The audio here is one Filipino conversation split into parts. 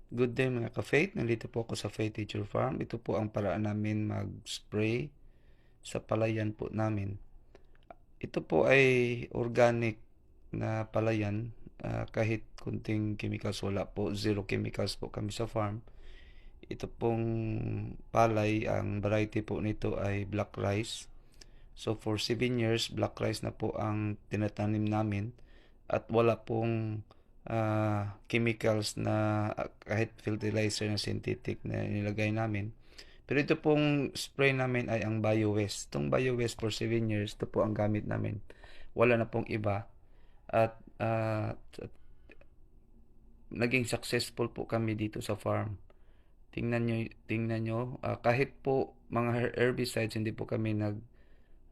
Good day mga ka-Faith, nandito po ako sa Faith Teacher Farm. Ito po ang paraan namin mag-spray sa palayan po namin. Ito po ay organic na palayan, kahit kunting chemicals wala po, zero chemicals po kami sa farm. Ito pong palay, ang variety po nito ay black rice. So for 7 years, black rice na po ang tinatanim namin at wala pong chemicals na kahit fertilizer na synthetic na nilagay namin. Pero ito pong spray namin ay ang BioWest. Itong BioWest for 7 years, ito po ang gamit namin. Wala na pong iba. At naging successful po kami dito sa farm. Tingnan nyo, kahit po mga herbicides, hindi po kami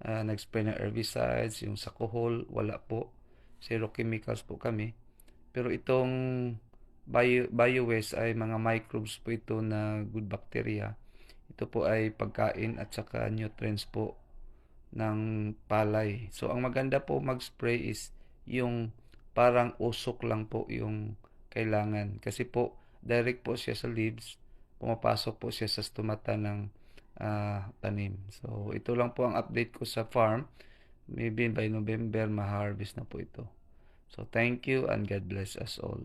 nag-spray ng herbicides, yung sa kohol, wala po. Zero chemicals po kami. Pero itong BioWest ay mga microbes po ito na good bacteria. Ito po ay pagkain at saka nutrients po ng palay. So, ang maganda po mag-spray is yung parang usok lang po yung kailangan. Kasi po, direct po siya sa leaves, pumapasok po siya sa stomata ng tanim. So, ito lang po ang update ko sa farm. Maybe by November, ma-harvest na po ito. So, thank you and God bless us all.